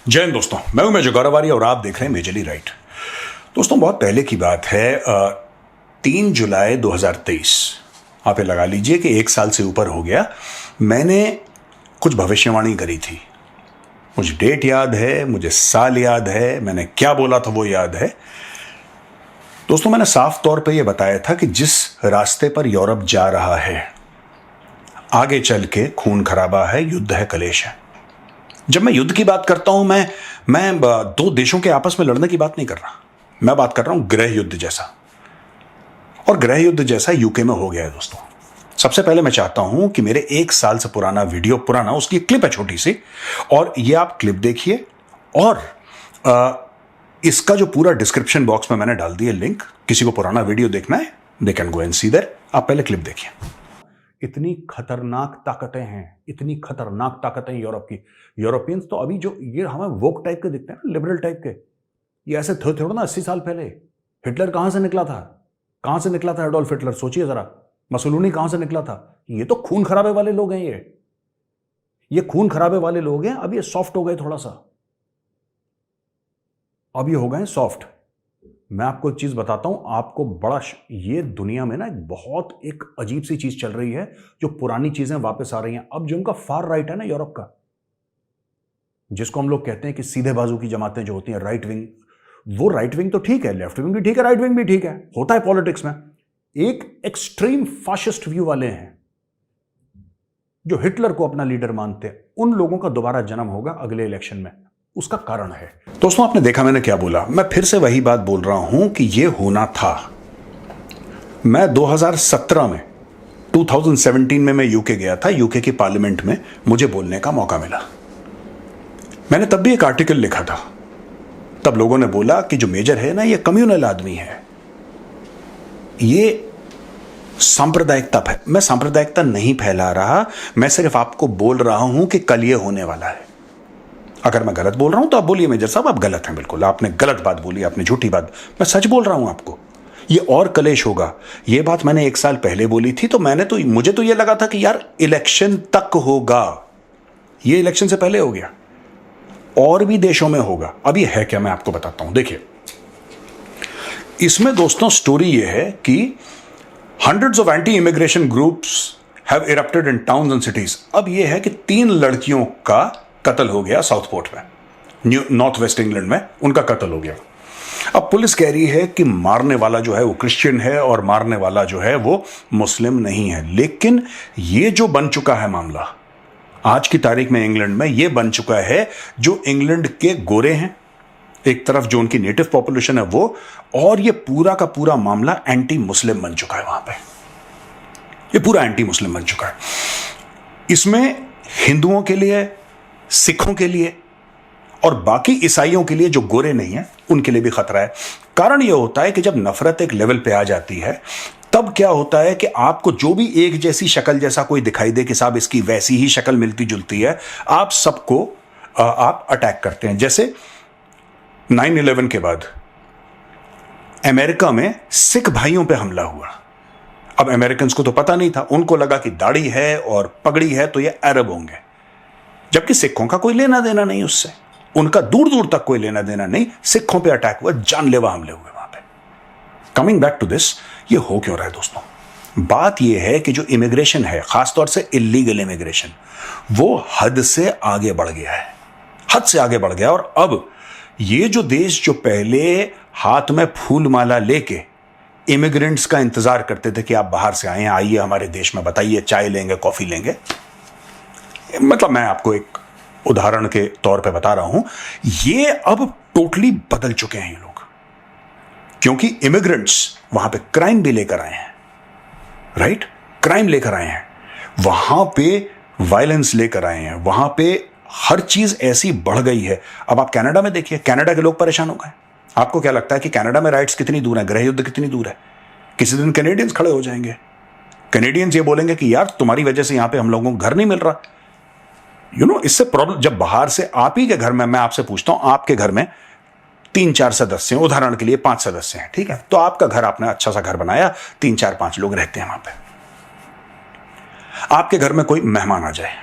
जय हिंद दोस्तों, मैं हूं मेजर गौरवारी और आप देख रहे हैं मेजरली राइट। दोस्तों, बहुत पहले की बात है, 3 जुलाई 2023। आप ये लगा लीजिए कि 1 साल से ऊपर हो गया। मैंने कुछ भविष्यवाणी करी थी। मुझे डेट याद है, मुझे साल याद है, मैंने क्या बोला था वो याद है। दोस्तों, मैंने साफ तौर पे ये बताया था कि जिस रास्ते पर यूरोप जा रहा है, आगे चल के खून खराबा है, युद्ध है, कलेश है। जब मैं युद्ध की बात करता हूं, मैं दो देशों के आपस में लड़ने की बात नहीं कर रहा। मैं बात कर रहा हूं गृह युद्ध जैसा, और गृह युद्ध जैसा यूके में हो गया है। दोस्तों, सबसे पहले मैं चाहता हूं कि मेरे 1 साल से पुराना वीडियो, उसकी क्लिप है छोटी सी, और ये आप क्लिप देखिए, और इसका जो पूरा डिस्क्रिप्शन बॉक्स में मैंने डाल दिया लिंक। किसी को पुराना वीडियो देखना है, they can go and see there. आप पहले क्लिप देखिए। इतनी खतरनाक ताकतें हैं, इतनी खतरनाक ताकतें यूरोप की। यूरोपियंस तो अभी जो ये हमें वोक टाइप के दिखते हैं ना, लिबरल टाइप के, ये ऐसे थे थोड़ा ना। 80 साल पहले हिटलर कहां से निकला था? कहां से निकला था एडोल्फ हिटलर? सोचिए जरा। मसोलिनी कहां से निकला था? ये तो खून खराबे वाले लोग हैं। ये खून खराबे वाले लोग हैं। अब ये सॉफ्ट हो गए थोड़ा सा, अब ये हो गए सॉफ्ट। मैं आपको एक चीज बताता हूं, आपको बड़ा ये दुनिया में ना एक अजीब सी चीज चल रही है, जो पुरानी चीजें वापस आ रही हैं। अब जो उनका फार राइट है ना यूरोप का, जिसको हम लोग कहते हैं कि सीधे बाजू की जमातें जो होती हैं, राइट विंग, वो राइट विंग तो ठीक है, लेफ्ट विंग भी ठीक है, राइट विंग भी ठीक है, होता है पॉलिटिक्स में। एक एक्सट्रीम फाशिस्ट व्यू वाले हैं जो हिटलर को अपना लीडर मानते हैं। उन लोगों का दोबारा जन्म होगा अगले इलेक्शन में। उसका कारण है, दोस्तों, आपने देखा मैंने क्या बोला। मैं फिर से वही बात बोल रहा हूं कि यह होना था। मैं 2017 में 2017 में मैं यूके गया था। यूके की पार्लियामेंट में मुझे बोलने का मौका मिला। मैंने तब भी एक आर्टिकल लिखा था। तब लोगों ने बोला कि जो मेजर है ना, ये कम्युनल आदमी है, ये सांप्रदायिकता है। मैं सांप्रदायिकता नहीं फैला रहा, मैं सिर्फ आपको बोल रहा हूं कि कल ये होने वाला है। अगर मैं गलत बोल रहा हूं तो आप बोलिए मेजर साहब आप गलत हैं, बिल्कुल आपने गलत बात बोली, आपने झूठी बात। मैं सच बोल रहा हूं आपको, ये और कलेश होगा। ये बात मैंने 1 साल पहले बोली थी। तो मुझे तो ये लगा था कि यार इलेक्शन तक होगा, ये इलेक्शन से पहले हो गया, और भी देशों में होगा। अब ये है क्या, मैं आपको बताता हूं। देखिए, इसमें दोस्तों स्टोरी ये है कि hundreds of anti-immigration groups have erupted in towns and cities। अब ये है कि 3 लड़कियों का कत्ल हो गया साउथपोर्ट में, नॉर्थ वेस्ट इंग्लैंड में, उनका कत्ल हो गया। अब पुलिस कह रही है कि मारने वाला जो है वो क्रिश्चियन है और मारने वाला जो है वो मुस्लिम नहीं है। लेकिन ये जो बन चुका है मामला आज की तारीख में इंग्लैंड में, ये बन चुका है जो इंग्लैंड के गोरे हैं एक तरफ, जो उनकी नेटिव पॉपुलेशन है वो, और ये पूरा का पूरा मामला एंटी मुस्लिम बन चुका है। वहां पे ये पूरा एंटी मुस्लिम बन चुका है। इसमें हिंदुओं के लिए, सिखों के लिए और बाकी ईसाइयों के लिए, जो गोरे नहीं है, उनके लिए भी खतरा है। कारण यह होता है कि जब नफरत एक लेवल पे आ जाती है, तब क्या होता है कि आपको जो भी एक जैसी शक्ल जैसा कोई दिखाई दे कि साहब इसकी वैसी ही शक्ल मिलती जुलती है, आप सबको आप अटैक करते हैं। जैसे 9/11 के बाद अमेरिका में सिख भाइयों पे हमला हुआ। अब अमेरिकन को तो पता नहीं था, उनको लगा कि दाढ़ी है और पगड़ी है तो ये अरब होंगे, जबकि सिखों का कोई लेना देना नहीं उससे, उनका दूर दूर तक कोई लेना देना नहीं। सिखों पे अटैक हुआ, जानलेवा हमले हुए वहां पे। कमिंग बैक टू दिस, ये हो क्यों रहा है दोस्तों? बात यह है कि जो इमिग्रेशन है, खासतौर से इलीगल इमिग्रेशन, वो हद से आगे बढ़ गया है, हद से आगे बढ़ गया। और अब ये जो देश जो पहले हाथ में फूल माला लेके इमिग्रेंट्स का इंतजार करते थे कि आप बाहर से आए हैं, आइए हमारे देश में, बताइए चाय लेंगे, कॉफी लेंगे, मतलब मैं आपको एक उदाहरण के तौर पे बता रहा हूं, ये अब टोटली बदल चुके हैं ये लोग, क्योंकि इमिग्रेंट्स वहां पे क्राइम भी लेकर आए हैं, राइट? क्राइम लेकर आए हैं, वहां पे वायलेंस लेकर आए हैं, वहां पे हर चीज ऐसी बढ़ गई है। अब आप कनाडा में देखिए, कनाडा के लोग परेशान हो गए। आपको क्या लगता है कि कनाडा में राइट्स कितनी दूर है, गृह युद्ध कितनी दूर है? किसी दिन कैनेडियंस खड़े हो जाएंगे, कैनेडियंस ये बोलेंगे कि यार तुम्हारी वजह से यहां पे हम लोगों को घर नहीं मिल रहा। इससे प्रॉब्लम, जब बाहर से आप ही के घर में, मैं आपसे पूछता हूं, आपके घर में 3-4 सदस्य हैं, उदाहरण के लिए 5 सदस्य हैं, ठीक है? तो आपका घर, आपने अच्छा सा घर बनाया, 3-4-5 लोग रहते हैं वहां पे। आपके घर में कोई मेहमान आ जाए,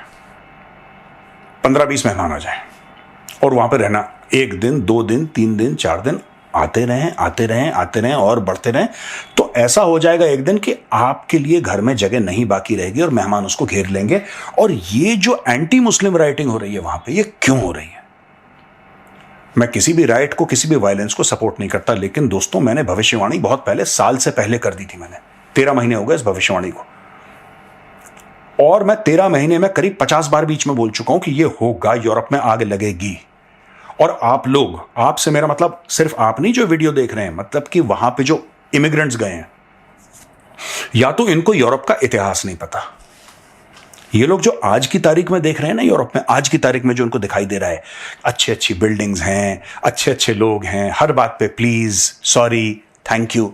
15-20 मेहमान आ जाए, और वहां पे रहना, 1 दिन 2 दिन 3 दिन 4 दिन, आते रहें और बढ़ते रहें, तो ऐसा हो जाएगा एक दिन कि आपके लिए घर में जगह नहीं बाकी रहेगी और मेहमान उसको घेर लेंगे। और ये जो एंटी मुस्लिम राइटिंग हो रही है वहां पे, ये क्यों हो रही है? मैं किसी भी राइट को, किसी भी वायलेंस को सपोर्ट नहीं करता, लेकिन दोस्तों मैंने भविष्यवाणी बहुत पहले, साल से पहले कर दी थी मैंने। 13 महीने हो गए इस भविष्यवाणी को, और मैं 13 महीने में करीब 50 बार बीच में बोल चुका हूं कि ये होगा, यूरोप में आग लगेगी। और आप लोग, आपसे मेरा मतलब सिर्फ आप नहीं जो वीडियो देख रहे हैं, मतलब कि वहां पे जो इमिग्रेंट्स गए हैं, या तो इनको यूरोप का इतिहास नहीं पता। ये लोग जो आज की तारीख में देख रहे हैं ना यूरोप में, आज की तारीख में जो उनको दिखाई दे रहा है, अच्छी अच्छी बिल्डिंग्स हैं, अच्छे अच्छे लोग हैं, हर बात पे please, sorry, thank you,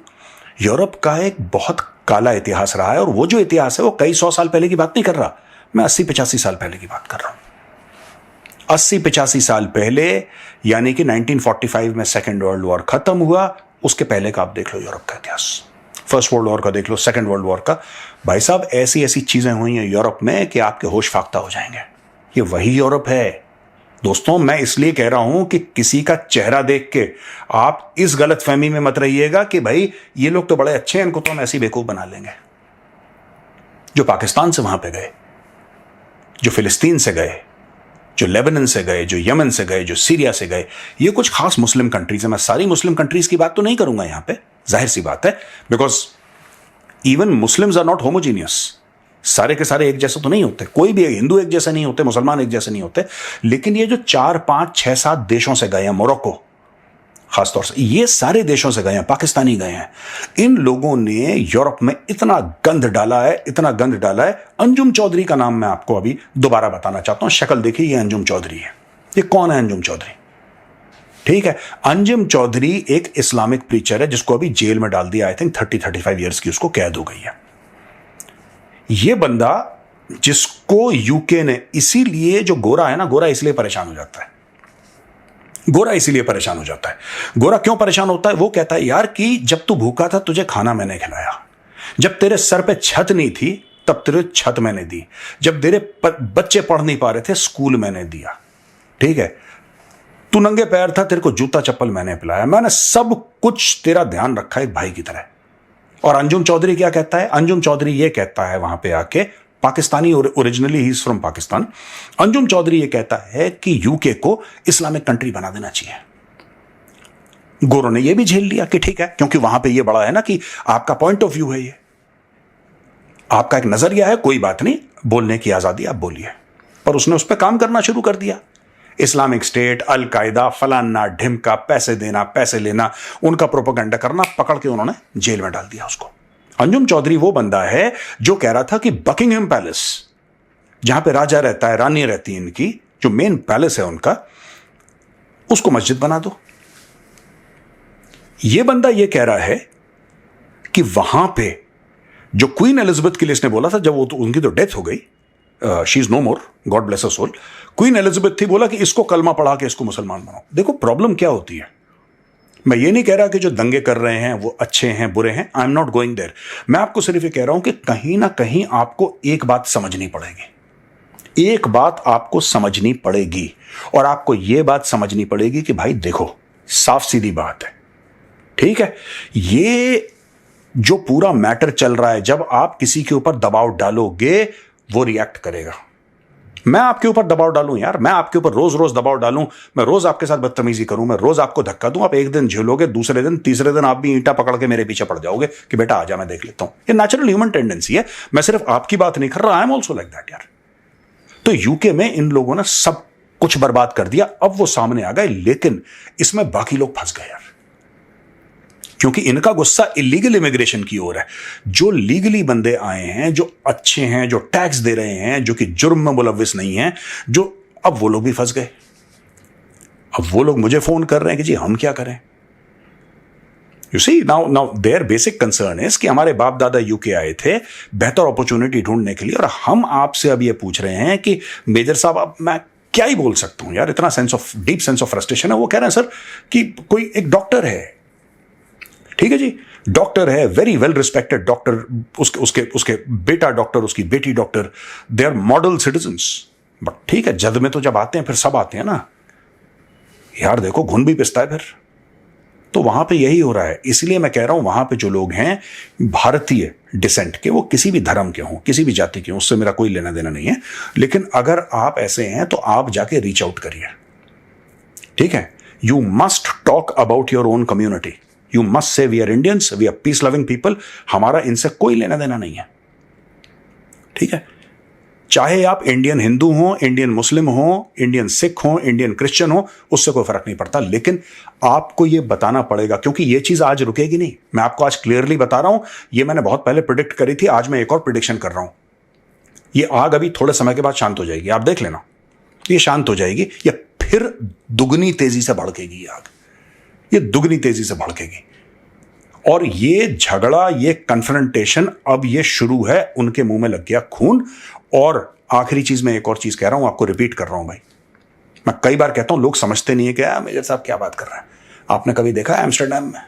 Europe का एक बहुत काला इतिहास रहा है। और वो जो इतिहास है वो कई 100 साल पहले की बात नहीं कर रहा, मैं 80-85 साल पहले की बात कर रहा हूं। 80-85 साल पहले, यानी कि 1945 में सेकेंड वर्ल्ड वॉर खत्म हुआ, उसके पहले का आप देख लो यूरोप का इतिहास, फर्स्ट वर्ल्ड वॉर का देख लो, सेकेंड वर्ल्ड वॉर का। भाई साहब ऐसी ऐसी चीजें हुई हैं यूरोप में कि आपके होश फाख्ता हो जाएंगे। ये वही यूरोप है दोस्तों। मैं इसलिए कह रहा हूं कि किसी का चेहरा देख के आप इस गलत फहमी में मत रहिएगा कि भाई ये लोग तो बड़े अच्छे हैं, इनको तो हम ऐसी बेवकूफ बना लेंगे। जो पाकिस्तान से वहां पे गए, जो फिलिस्तीन से गए, जो लेबनान से गए, जो यमन से गए, जो सीरिया से गए, ये कुछ खास मुस्लिम कंट्रीज है। मैं सारी मुस्लिम कंट्रीज की बात तो नहीं करूंगा यहां पे, जाहिर सी बात है, because even Muslims are not homogeneous. सारे के सारे एक जैसे तो नहीं होते, कोई भी हिंदू एक जैसे नहीं होते, मुसलमान एक जैसे नहीं होते। लेकिन ये जो 4, 5, 6, 7 देशों से गए हैं, मोरक्को खासतौर से, ये सारे देशों से गए हैं, पाकिस्तानी गए हैं, इन लोगों ने यूरोप में इतना गंद डाला है, इतना गंद डाला है। अंजुम चौधरी का नाम मैं आपको अभी दोबारा बताना चाहता हूं। शक्ल देखिए, ये अंजुम चौधरी है। ये कौन है अंजुम चौधरी? ठीक है, अंजुम चौधरी एक इस्लामिक प्रीचर है जिसको अभी जेल में डाल दिया, आई थिंक 30-35 ईयर्स की उसको कैद हो गई है। ये बंदा जिसको यूके ने, इसीलिए जो गोरा है ना, गोरा इसलिए परेशान हो जाता है, गोरा इसीलिए परेशान हो जाता है। गोरा क्यों परेशान होता है? वो कहता है यार कि जब तू भूखा था तुझे खाना मैंने खिलाया, जब तेरे सर पे छत नहीं थी तब तेरे छत मैंने दी, जब तेरे बच्चे पढ़ नहीं पा रहे थे स्कूल मैंने दिया, ठीक है, तू नंगे पैर था तेरे को जूता चप्पल मैंने पिलाया, मैंने सब कुछ तेरा ध्यान रखा एक भाई की तरह। और अंजुम चौधरी क्या कहता है? अंजुम चौधरी ये कहता है वहां पे आके, Pakistani, originally he is from Pakistan, Anjem Choudary ये कहता है कि यूके को इस्लामिक कंट्री बना देना चाहिए। गोरों ने ये भी झेल लिया कि ठीक है, क्योंकि वहां पे ये बड़ा है ना कि आपका पॉइंट ऑफ व्यू है, ये आपका एक नजरिया है, कोई बात नहीं, बोलने की आजादी, आप बोलिए। पर उसने उस पर काम करना शुरू कर दिया। इस्लामिक स्टेट, अल कायदा, फलाना ढिमका, पैसे देना, पैसे लेना, उनका प्रोपेगेंडा करना, पकड़ के उन्होंने जेल में डाल दिया उसको। अंजुम चौधरी वो बंदा है जो कह रहा था कि बकिंगहम पैलेस, जहां पे राजा रहता है, रानी रहती है, इनकी जो मेन पैलेस है उनका, उसको मस्जिद बना दो। ये बंदा ये कह रहा है कि वहां पे जो क्वीन एलिजाबेथ के लिए इसने बोला था, जब वो तो उनकी तो डेथ हो गई, she is no more, God bless her soul, queen Elizabeth थी, बोला कि इसको कलमा पढ़ा के इसको मुसलमान बनाओ। देखो प्रॉब्लम क्या होती है, मैं ये नहीं कह रहा कि जो दंगे कर रहे हैं वो अच्छे हैं, बुरे हैं, I am not going there. मैं आपको सिर्फ ये कह रहा हूं कि कहीं ना कहीं आपको एक बात समझनी पड़ेगी, एक बात आपको समझनी पड़ेगी, और आपको यह बात समझनी पड़ेगी कि भाई देखो, साफ सीधी बात है, ठीक है, ये जो पूरा मैटर चल रहा है, जब आप किसी के ऊपर दबाव डालोगे वो रिएक्ट करेगा। मैं आपके ऊपर दबाव डालूं यार, मैं आपके ऊपर रोज रोज दबाव डालूं, मैं रोज आपके साथ बदतमीजी करूं, मैं रोज आपको धक्का दूं, आप एक दिन झेलोगे, दूसरे दिन, तीसरे दिन आप भी ईंटा पकड़ के मेरे पीछे पड़ जाओगे कि बेटा आजा मैं देख लेता हूं। ये नेचुरल ह्यूमन टेंडेंसी है। मैं सिर्फ आपकी बात नहीं कर रहा, I am also like that यार। तो यूके में इन लोगों ने सब कुछ बर्बाद कर दिया, अब वो सामने आ गए, लेकिन इसमें बाकी लोग फंस गए यार, क्योंकि इनका गुस्सा इलीगल इमिग्रेशन की ओर है। जो लीगली बंदे आए हैं, जो अच्छे हैं, जो टैक्स दे रहे हैं, जो कि जुर्म में मुलव्विस नहीं है, जो, अब वो लोग भी फंस गए। अब वो लोग मुझे फोन कर रहे हैं कि जी हम क्या करें। You see, now their basic concern is कि हमारे बाप दादा यूके आए थे बेहतर अपॉर्चुनिटी ढूंढने के लिए, और हम आपसे अब ये पूछ रहे हैं कि मेजर साहब अब मैं क्या ही बोल सकता हूं यार, इतना डीप सेंस ऑफ फ्रस्ट्रेशन है। वो कह रहे हैं सर कि कोई एक डॉक्टर है, ठीक है जी, डॉक्टर है, वेरी वेल रिस्पेक्टेड डॉक्टर, उसके बेटा डॉक्टर, उसकी बेटी doctor, they are model citizens, but ठीक है, जद में तो जब आते हैं फिर सब आते हैं ना। यार देखो घुन भी पिसता है फिर। तो वहां पे यही हो रहा है। इसलिए मैं कह रहा हूं वहां पे जो लोग हैं भारतीय डिसेंट के, वो किसी भी धर्म के हों, किसी भी जाति के हों, उससे मेरा कोई लेना देना नहीं है, लेकिन अगर आप ऐसे हैं तो आप जाके रीच आउट करिए, ठीक है। You must talk about your own community, you must say we are Indians, we are peace loving people, हमारा इनसे कोई लेना देना नहीं है, ठीक है। चाहे आप इंडियन हिंदू हो, इंडियन मुस्लिम हो, इंडियन सिख हो, इंडियन क्रिश्चियन हो, उससे कोई फर्क नहीं पड़ता, लेकिन आपको यह बताना पड़ेगा, क्योंकि यह चीज आज रुकेगी नहीं। मैं आपको आज क्लियरली बता रहा हूं, यह मैंने बहुत पहले प्रिडिक्ट करी थी, आज मैं एक और प्रिडिक्शन कर रहा हूं। यह आग अभी थोड़े समय के बाद शांत हो जाएगी, आप देख लेना, यह शांत हो जाएगी, यह फिर दुगनी तेजी से भड़केगी। ये आग, यह दुगनी तेजी से भड़केगी। और ये झगड़ा, ये कन्फ्रंटेशन, अब ये शुरू है, उनके मुंह में लग गया खून। और आखिरी चीज, मैं एक और चीज कह रहा हूं, आपको रिपीट कर रहा हूं भाई, मैं कई बार कहता हूं, लोग समझते नहीं है कि मेजर साहब क्या बात कर रहे हैं। आपने कभी देखा है एम्स्टर्डम में?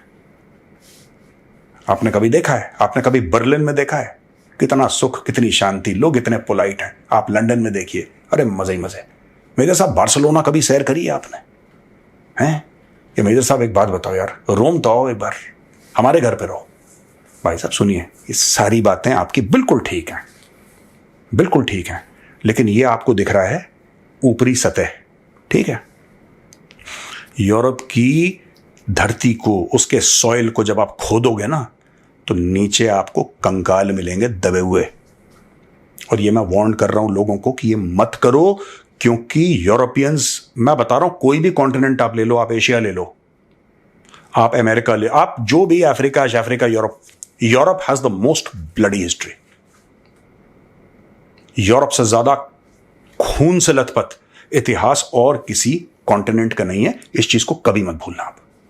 आपने कभी देखा है? आपने कभी बर्लिन में देखा है? कितना सुख, कितनी शांति, लोग इतने पोलाइट हैं। आप लंदन में देखिए, अरे मजे ही मजे। मेजर साहब बार्सिलोना कभी सैर करी है आपने? हैं? ये मेजर साहब एक बात बताओ यार, रोम तो आओ एक बार, हमारे घर पे रहो। भाई साहब सुनिए, ये सारी बातें आपकी बिल्कुल ठीक हैं, बिल्कुल ठीक है, लेकिन ये आपको दिख रहा है ऊपरी सतह, ठीक है। यूरोप की धरती को, उसके सॉइल को जब आप खोदोगे ना, तो नीचे आपको कंकाल मिलेंगे दबे हुए। और ये मैं वार्न कर रहा हूं लोगों को कि ये मत करो, क्योंकि यूरोपियंस, मैं बता रहा हूं, कोई भी कॉन्टिनेंट आप ले लो, आप एशिया ले लो, आप अमेरिका ले, आप जो भी, Africa, Europe, Europe has the most bloody history. Europe से ज्यादा खून से लथपथ इतिहास और किसी कॉन्टिनेंट का नहीं है। इस चीज को कभी मत भूलना आप।